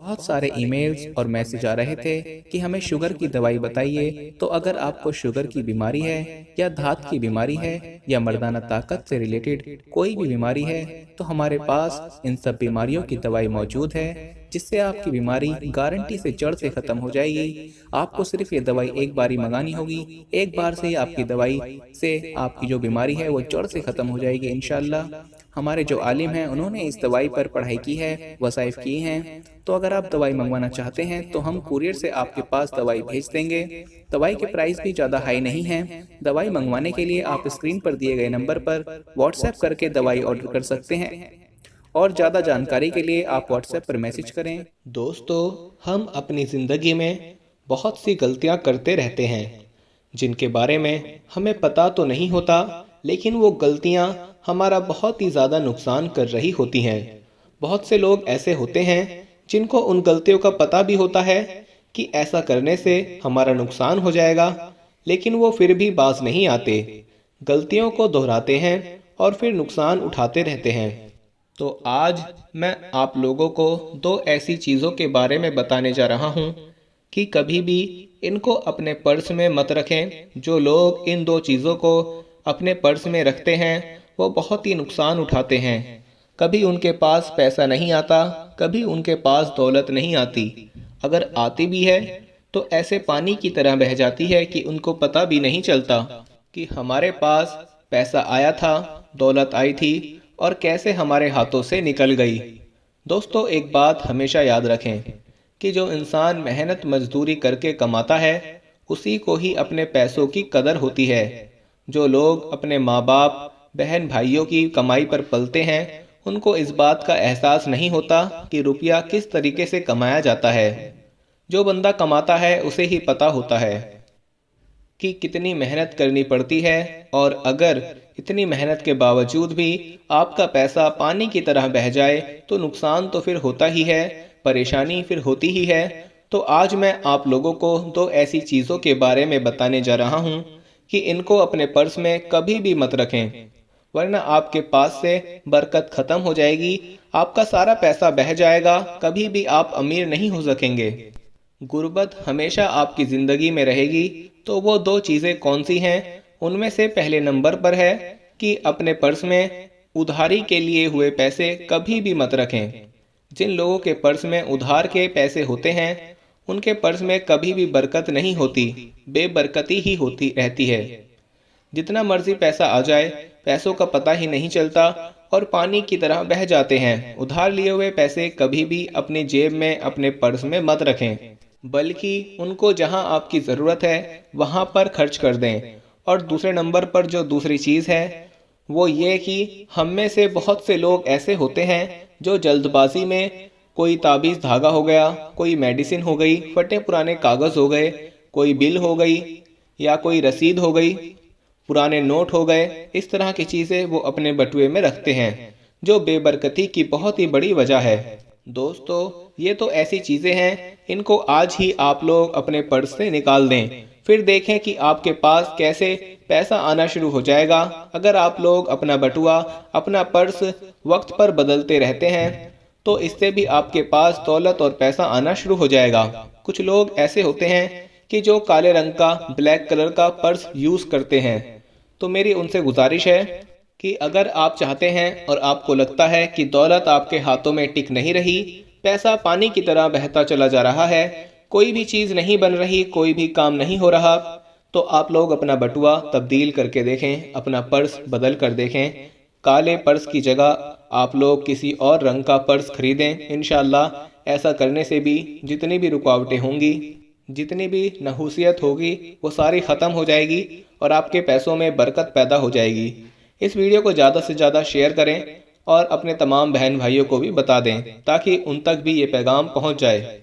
बहुत सारे ईमेल्स और मैसेज आ रहे थे कि हमें शुगर की दवाई बताइए। तो अगर आपको शुगर की बीमारी है या धात की बीमारी है या मर्दाना ताकत से रिलेटेड कोई भी बीमारी है, तो हमारे पास इन सब बीमारियों की दवाई मौजूद है, जिससे आपकी बीमारी गारंटी से जड़ से खत्म हो जाएगी। आपको सिर्फ ये दवाई एक बार ही मंगानी होगी। एक बार से ही आपकी दवाई से आपकी जो बीमारी है वो जड़ से खत्म हो जाएगी इंशाल्लाह। हमारे जो आलिम हैं उन्होंने इस दवाई पर पढ़ाई की है, वसाइफ किए हैं। तो अगर आप दवाई मंगवाना चाहते हैं तो हम कुरियर से आपके पास दवाई भेज देंगे। दवाई के प्राइस भी ज़्यादा हाई नहीं है। दवाई मंगवाने के लिए आप स्क्रीन पर दिए गए नंबर पर व्हाट्सएप करके दवाई ऑर्डर कर सकते हैं, और ज़्यादा जानकारी के लिए आप व्हाट्सएप पर मैसेज करें। दोस्तों, हम अपनी ज़िंदगी में बहुत सी गलतियां करते रहते हैं जिनके बारे में हमें पता तो नहीं होता, लेकिन वो गलतियां हमारा बहुत ही ज़्यादा नुकसान कर रही होती हैं। बहुत से लोग ऐसे होते हैं जिनको उन गलतियों का पता भी होता है कि ऐसा करने से हमारा नुकसान हो जाएगा, लेकिन वो फिर भी बाज नहीं आते, गलतियों को दोहराते हैं और फिर नुकसान उठाते रहते हैं। तो आज मैं आप लोगों को दो ऐसी चीज़ों के बारे में बताने जा रहा हूँ कि कभी भी इनको अपने पर्स में मत रखें। जो लोग इन दो चीज़ों को अपने पर्स में रखते हैं वो बहुत ही नुकसान उठाते हैं। कभी उनके पास पैसा नहीं आता, कभी उनके पास दौलत नहीं आती। अगर आती भी है तो ऐसे पानी की तरह बह जाती है कि उनको पता भी नहीं चलता कि हमारे पास पैसा आया था, दौलत आई थी और कैसे हमारे हाथों से निकल गई। दोस्तों, एक बात हमेशा याद रखें कि जो इंसान मेहनत मजदूरी करके कमाता है उसी को ही अपने पैसों की कदर होती है। जो लोग अपने माँ बाप, बहन भाइयों की कमाई पर पलते हैं उनको इस बात का एहसास नहीं होता कि रुपया किस तरीके से कमाया जाता है। जो बंदा कमाता है उसे ही पता होता है कि कितनी मेहनत करनी पड़ती है, और अगर इतनी मेहनत के बावजूद भी आपका पैसा पानी की तरह बह जाए तो नुकसान तो फिर होता ही है, परेशानी फिर होती ही है। तो आज मैं आप लोगों को दो ऐसी चीज़ों के बारे में बताने जा रहा हूँ कि इनको अपने पर्स में कभी भी मत रखें, वरना आपके पास से बरकत खत्म हो जाएगी, आपका सारा पैसा बह जाएगा, कभी भी आप अमीर नहीं हो सकेंगे। गुर्बत हमेशा आपकी ज़िंदगी में रहेगी। तो वो दो चीज़ें कौन सी हैं? उनमें से पहले नंबर पर है कि अपने पर्स में उधारी के लिए हुए पैसे कभी भी मत रखें। जिन लोगों के पर्स में उधार के पैसे होते हैं उनके पर्स में कभी भी बरकत नहीं होती, बेबरकती ही होती रहती है। जितना मर्जी पैसा आ जाए, पैसों का पता ही नहीं चलता और पानी की तरह बह जाते हैं। उधार लिए हुए पैसे कभी भी अपनी जेब में, अपने पर्स में मत रखें, बल्कि उनको जहां आपकी ज़रूरत है वहां पर खर्च कर दें। और दूसरे नंबर पर जो दूसरी चीज़ है वो ये कि हम में से बहुत से लोग ऐसे होते हैं जो जल्दबाजी में, कोई ताबीज़ धागा हो गया, कोई मेडिसिन हो गई, फटे पुराने कागज़ हो गए, कोई बिल हो गई या कोई रसीद हो गई, पुराने नोट हो गए, इस तरह की चीज़ें वो अपने बटुए में रखते हैं, जो बेबरकती की बहुत ही बड़ी वजह है। दोस्तों, ये तो ऐसी चीज़ें हैं, इनको आज ही आप लोग अपने पर्स से निकाल दें, फिर देखें कि आपके पास कैसे पैसा आना शुरू हो जाएगा। अगर आप लोग अपना बटुआ, अपना पर्स वक्त पर बदलते रहते हैं तो इससे भी आपके पास दौलत और पैसा आना शुरू हो जाएगा। कुछ लोग ऐसे होते हैं कि जो काले रंग का, ब्लैक कलर का पर्स यूज़ करते हैं। तो मेरी उनसे गुजारिश है कि अगर आप चाहते हैं और आपको लगता है कि दौलत आपके हाथों में टिक नहीं रही, पैसा पानी की तरह बहता चला जा रहा है, कोई भी चीज़ नहीं बन रही, कोई भी काम नहीं हो रहा, तो आप लोग अपना बटुआ तब्दील करके देखें, अपना पर्स बदल कर देखें। काले पर्स की जगह आप लोग किसी और रंग का पर्स खरीदें। इंशाअल्लाह ऐसा करने से भी जितनी भी रुकावटें होंगी, जितनी भी नहूसियत होगी, वो सारी ख़त्म हो जाएगी और आपके पैसों में बरकत पैदा हो जाएगी। इस वीडियो को ज़्यादा से ज़्यादा शेयर करें और अपने तमाम बहन भाइयों को भी बता दें ताकि उन तक भी ये पैगाम पहुंच जाए।